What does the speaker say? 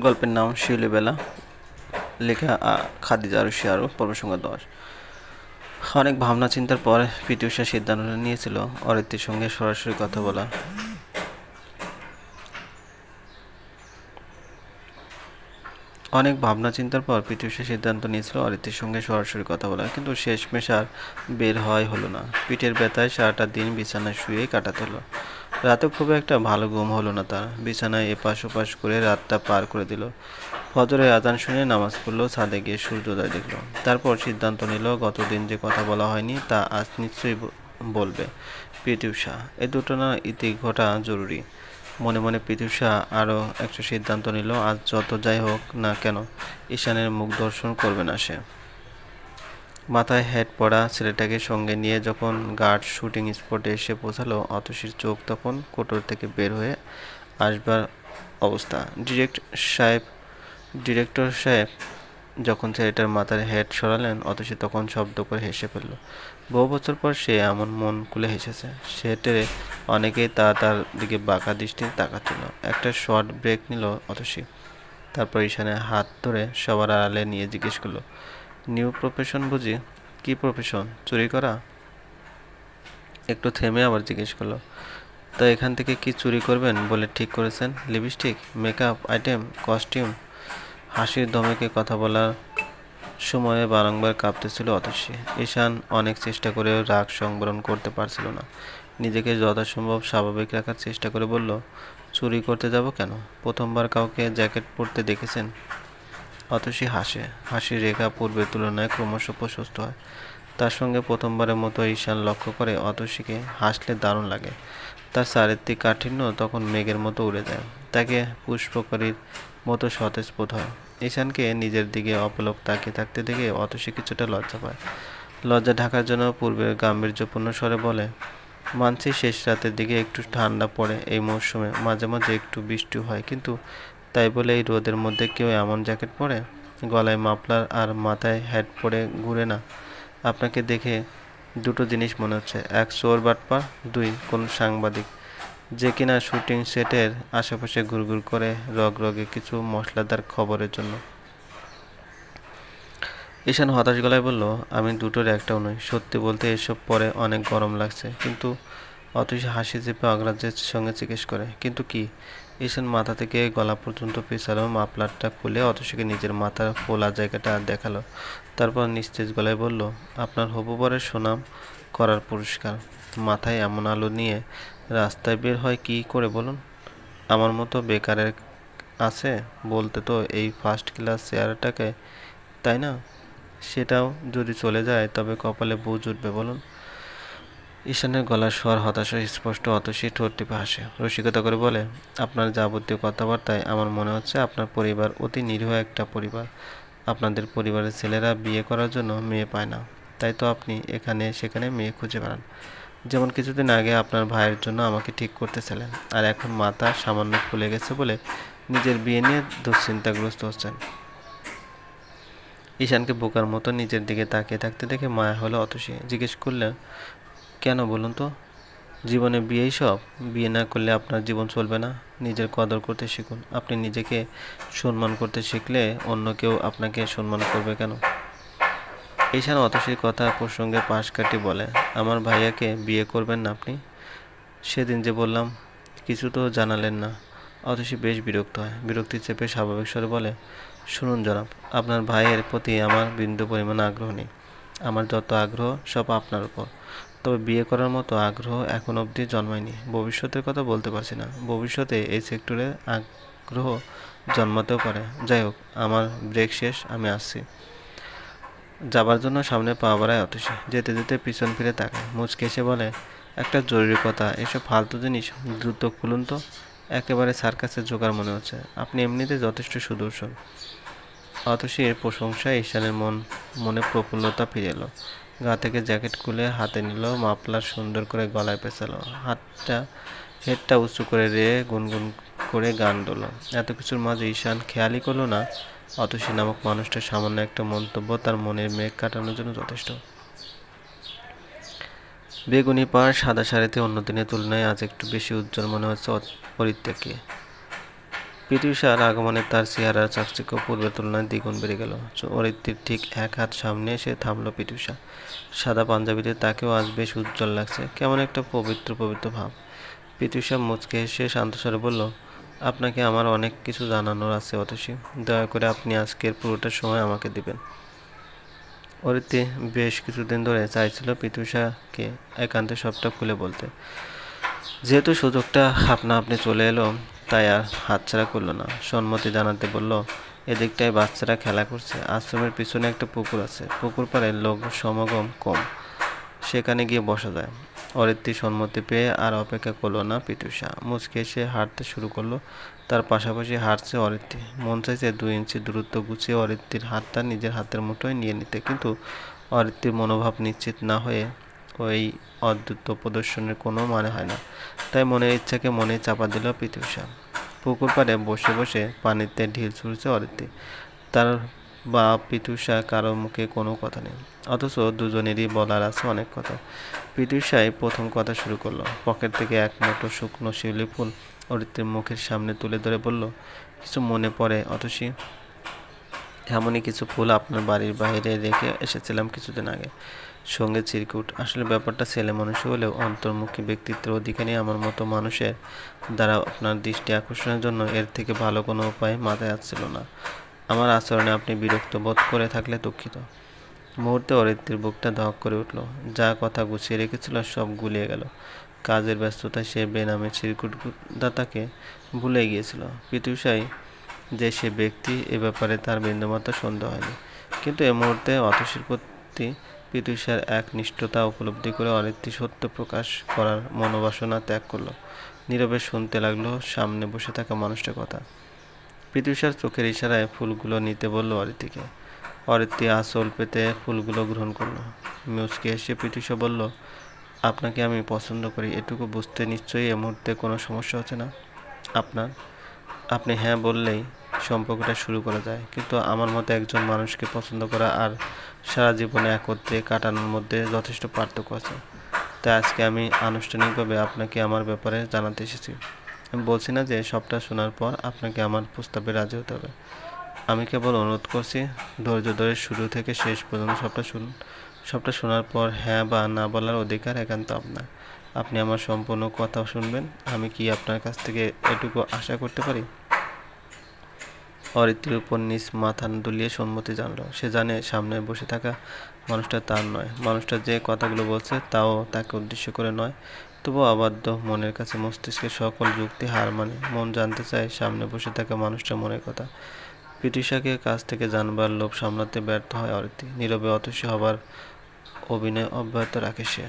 গল্পের নাম শিউলিবেলা, লেখা খাদিজা আরশি আরও, পর্ব সংখ্যা 10। অনেক ভাবনা চিন্তার পর পিটি ঊষা সিদ্ধান্ত নিয়েছিল অরিত্রীর সঙ্গে সরাসরি কথা বলা। কিন্তু শেষমেশ আর বের হওয়াই হলো না। পিঠের ব্যথায় সারাটা দিন বিছানায় শুয়েই কাটাতে হলো। রাতে খুব একটা ভালো ঘুম হলো না তার। বিছানায় এপাশ ওপাশ করে রাতটা পার করে দিল। ফজরের আজান শুনে নামাজ পড়লো, ছাদে গিয়ে সূর্যোদয় দেখল। তারপর সিদ্ধান্ত নিল গতদিন যে কথা বলা হয়নি তা আজ নিশ্চয়ই বলবে পিটি ঊষা। এই দুটো না ইতি ঘটা জরুরি। মনে মনে পিটি ঊষা আরও একটা সিদ্ধান্ত নিল, আজ যত যাই হোক না কেন ঈশানের মুখ দর্শন করবে না সে। মাথায় হ্যাট পরা ছেলেটাকে সঙ্গে নিয়ে যখন গার্ড শুটিং স্পটে এসে পৌঁছালো, অতসীর চোখ তখন কোটর থেকে বের হয়ে আসবার অবস্থা। ডিরেক্টর সাহেব যখন ছেলেটার মাথার হ্যাট সরালেন, অতসী তখন শব্দ করে হেসে ফেলল। বহু বছর পর সে এমন মন খুলে হেসেছে। সেটেরে অনেকেই তার দিকে বাঁকা দৃষ্টি তাকাচ্ছিল। একটা শর্ট ব্রেক নিল অতসী। তারপর ঈশানের হাত ধরে সবার আড়ালে নিয়ে জিজ্ঞেস করলো, নিউ প্রফেশন বুঝি? কি প্রফেশন? চুরি করা? একটু থেমে আবার জিজ্ঞেস করলো, তা এখান থেকে কি চুরি করবেন বলে ঠিক করেছেন? Lipstick, makeup item, costume? হাসির ধমকে কথা বলার সময়ে বারংবার কাঁপতেছিল অতসী। ঈশান অনেক চেষ্টা করেও রাগ সংবরণ করতে পারছিল না। নিজেকে যথাসম্ভব স্বাভাবিক রাখার চেষ্টা করে বলল, চুরি করতে যাব কেন? প্রথমবার কাউকে জ্যাকেট পরতে দেখেছেন? অতসী হাসে। হাসির রেখা পূর্বের তুলনায় ক্রমশ প্রশস্ত হয়। তার সঙ্গে প্রথমবারের মতো ঈশান লক্ষ্য করে অতসীকে হাসলে দারুণ লাগে। তার চারিত্রিক কাঠিন্য তখন মেঘের মতো উড়ে যায়। তাকে পুষ্পকরীর মতো সতেজ বোধ হয়। ঈশানকে নিজের দিকে অপলক তাকিয়ে থাকতে দেখে অতসী কিছুটা লজ্জা পায়। লজ্জা ঢাকার জন্য পূর্বের গাম্ভীর্যপূর্ণ স্বরে বলে, মানছি শেষ রাতের দিকে একটু ঠান্ডা পড়ে এই মৌসুমে, মাঝে মাঝে একটু বৃষ্টিও হয়, কিন্তু তাই বলে এই রোদের মধ্যে কেউ এমন জ্যাকেট পরে, গলায় মাফলার আর মাথায় হ্যাট পরে ঘুরে না? আপনাকে দেখে দুটো জিনিস মনে হচ্ছে, এক চোর বাটপার, দুই কোন সাংবাদিক যে কিনা শুটিং সেটের আশেপাশে ঘুরঘুর করে রগে কিছু মশলাদার খবরের জন্য। ঈশান হতাশ গলায় বলল, আমি দুটোর একটাও নই। সত্যি বলতে এসব পরে অনেক গরম লাগছে। কিন্তু অতসী হাসি চেপে অগ্রাহ্যের সঙ্গে জিজ্ঞেস করে, কিন্তু কি? ঈশান মাথা থেকে গলা পর্যন্ত পেছালো, মাফলারটা খুলে অতসীকে নিজের মাথার ফোলা জায়গাটা দেখালো। তারপর নিস্তেজ গলায় বলল, আপনার হবু বরের সুনাম করার পুরস্কার। মাথায় এমন আলো নিয়ে রাস্তায় বের হয় কি করে বলুন? আমার মতো বেকারের আছে বলতে তো এই ফার্স্ট ক্লাস চেয়ারটাকে, তাই না? সেটাও যদি চলে যায় তবে কপালে বুঝ উঠবে বলুন? ঈশানের গলার স্বর হতাশা স্পষ্ট। অতসী ঠোঁট টিপে হাসে, রসিকতা করে বলে, আপনার যাবতীয় কথাবার্তায় আমার মনে হচ্ছে আপনার পরিবার অতি নিরীহ একটা পরিবার। আপনাদের পরিবারের ছেলেরা বিয়ে করার জন্য মেয়ে পায় না, তাই তো আপনি এখানে সেখানে মেয়ে খুঁজে বেড়ান। যেমন কিছুদিন আগে আপনার ভাইয়ের জন্য আমাকে ঠিক করতেছিলেন, আর এখন মাথা সামান্য খুলে গেছে বলে নিজের বিয়ে নিয়ে দুশ্চিন্তাগ্রস্ত হচ্ছেন। ঈশানকে বোকার মতো নিজের দিকে তাকিয়ে থাকতে দেখে মায়া হলো অতসী। জিজ্ঞেস করলেন, কেন বলুন তো? জীবনে বিয়েই সব? বিয়ে না করলে আপনার জীবন চলবে না। নিজের কদর করতে শিখুন। আপনি নিজেকে সম্মান করতে শিখলে অন্য কেউ আপনাকে সম্মান করবে কেন? ঈশান অতসীর কথা প্রসঙ্গে পাশ কাটি বলে, আমার ভাইয়াকে বিয়ে করবেন না আপনি? সেদিন যে বললাম, কিছু তো জানালেন না। অতসী বেশ বিরক্ত হয়। বিরক্তি চেপে স্বাভাবিক স্বরে বলে, শুনুন জনাব, আপনার ভাইয়ের প্রতি আমার বিন্দু পরিমাণ আগ্রহ নেই। আমার যত আগ্রহ সব আপনার উপর। তবে বিয়ে করার মতো আগ্রহ এখন অবধি জন্মায়নি। ভবিষ্যতের কথা বলতে পারছি না। ভবিষ্যতে এই সেক্টরে আগ্রহ জন্মাতেও পারে। যাই হোক, আমার ব্রেক শেষ, আমি আসছি। যাবার জন্য সামনে পা বাড়ায় অতসী। যেতে যেতে পিছন ফিরে তাকায়, মুচকে এসে বলে, একটা জরুরি কথা। এসব ফালতু জিনিস দ্রুত খুলুন তো। একেবারে সার্কাসের জোগাড় মনে হচ্ছে। আপনি এমনিতে যথেষ্ট সুদর্শন। অতসীর প্রশংসায় ঈশানের মনে প্রফুল্লতা ফিরে এলো। গা থেকে জ্যাকেট খুলে হাতে নিল, মাফলার সুন্দর করে গলায় পেঁচালো, হেডটা উঁচু করে রেয়ে গুনগুন করে গান দোলো। এত কিছুর মাঝে ঈশান খেয়ালই করলো না অতসী নামক মানুষটার সামান্য একটা মন্তব্য তার মনের মেঘ কাটানোর জন্য যথেষ্ট। বেগুনি পাড় সাদা শাড়িতে অন্য দিনের তুলনায় আজ একটু বেশি উজ্জ্বল মনে হচ্ছে অরিত্রাকে। পিতৃষার আগমনে তার চেহারার চাকচিক্য পূর্বের তুলনায় দ্বিগুণ বেড়ে গেল। অরিত্রির ঠিক এক হাত সামনে এসে থামল পিতৃষা। সাদা পাঞ্জাবিতে তাকেও আজ বেশ উজ্জ্বল লাগছে, কেমন একটা পবিত্র পবিত্র ভাব। পিতৃষা মুচকে হেসে শান্তস্বরে বলল, আপনাকে আমার অনেক কিছু জানানোর আছে অতসী, দয়া করে আপনি আজকের পুরোটা সময় আমাকে দিবেন। অরিত্রি বেশ কিছুদিন ধরে চাইছিল পিতৃষাকে একান্তে সবটা খুলে বলতে। যেহেতু সুযোগটা আপনি চলে এলো, তাই আর হাতছাড়া করলো না। সম্মতি জানাতে বলল, এদিকটায় বাচ্চারা খেলা করছে, আশ্রমের পিছনে একটা পুকুর আছে, পুকুর পাড়ে লোক সমাগম কম, সেখানে গিয়ে বসা যায়। অরিত্রি সম্মতি পেয়ে আর অপেক্ষা করলো না পিতৃষা, মুচকে এসে হাঁটতে শুরু করলো। তার পাশাপাশি হাঁটছে অরিত্রি। মন চাইছে 2 ইঞ্চি দূরত্ব গুছিয়ে অরিত্রির হাতটা নিজের হাতের মুঠোয় নিয়ে নিতে, কিন্তু অরিত্রির মনোভাব নিশ্চিত না হয়ে ওই অদ্ভুত প্রদর্শনের কোনো মানে হয় না। তাই মনের ইচ্ছাকে মনে চাপা দিল পিতৃষা। পুকুর পাড়ে বসে বসে পানিতে ঢিল ছুঁড়ছে অরিত্রি। তার বা পিতৃষা কারো মুখে কোনো কথা নেই, অথচ দুজনেরই বলার আছে অনেক কথা। পিতৃষাই প্রথম কথা শুরু করলো। পকেট থেকে এক মুঠো শুকনো শিউলি ফুল অরিত্রির মুখের সামনে তুলে ধরে বলল, কিছু মনে পড়ে অতসী? এমনই কিছু ফুল আপনার বাড়ির বাইরে রেখে এসেছিলাম কিছুদিন আগে। সঙ্গে চিরকুট। আসলে ব্যাপারটা ছেলে মানুষ হলেও অন্তর্মুখী ব্যক্তিত্বের অধিকারী আমার মতো মানুষের দ্বারা আপনার দৃষ্টি আকর্ষণের জন্য এর থেকে ভালো কোনো উপায় মাথায় আসছিল না। আমার আচরণে আপনি বিরক্ত বোধ করে থাকলে দুঃখিত। মুহূর্তে অরিত্রির বুকটা ধক করে উঠল। যা কথা গুছিয়ে রেখেছিল সব গুলিয়ে গেল। কাজের ব্যস্ততায় সে বেনামে চিরকুটদাতাকে ভুলে গিয়েছিল। পিতৃষাই যে সে ব্যক্তি, এ ব্যাপারে তার বিন্দুমাত্র সন্দেহ হয়নি। কিন্তু এ মুহূর্তে অতসীর প্রতি পিতৃষার এক নিষ্ঠতা উপলব্ধি করে অরিত্রি সত্য প্রকাশ করার মনোবাসনা ত্যাগ করল। নীরবে শুনতে লাগলো সামনে বসে থাকা মানুষটার কথা। পিতৃষার চোখের ইশারায় ফুলগুলো নিতে বলল অরিত্রিকে। অরিত্রি আঁচল পেতে ফুলগুলো গ্রহণ করল। মুচকি হেসে পিতৃষা বলল, আপনাকে আমি পছন্দ করি এটুকু বুঝতে নিশ্চয়ই এ মুহূর্তে কোনো সমস্যা হচ্ছে না আপনার? আপনি হ্যাঁ বললেই সম্পর্কটা শুরু করা যায়, কিন্তু আমার মতে একজন মানুষকে পছন্দ করা আর সারা জীবনে একত্রে কাটানোর মধ্যে যথেষ্ট পার্থক্য আছে। তাই আজকে আমি আনুষ্ঠানিকভাবে আপনাকে আমার ব্যাপারে জানাতে এসেছি। আমি বলছি না যে সবটা শোনার পর আপনাকে আমার প্রস্তাবে রাজি হতে হবে। আমি কেবল অনুরোধ করছি, ধৈর্য ধরে শুরু থেকে শেষ পর্যন্ত সবটা শুনুন। সবটা শোনার পর হ্যাঁ বা না বলার অধিকার একান্ত আপনার। আপনি আমার সম্পূর্ণ কথা শুনবেন। আমি কি আপনার কাছ থেকে এটুকু আশা করতে পারি? অরিত্রির উপর নিজ মাথা দুলিয়ে সম্মতি জানল। সে জানে সামনে বসে থাকা মানুষটা তার নয়। মানুষটা যে কথাগুলো বলছে তাও তাকে উদ্দেশ্য করে নয়। তবুও অবাধ্য মনের কাছে মস্তিষ্কের সকল যুক্তি হার মানে। মন জানতে চায় সামনে বসে থাকা মানুষটার মনের কথা। পিতৃষাকে কাছ থেকে জানবার লোভ সামলাতে ব্যর্থ হয় অরিত্রি। নীরবে অতসী হবার অভিনয় অব্যাহত রাখে সে।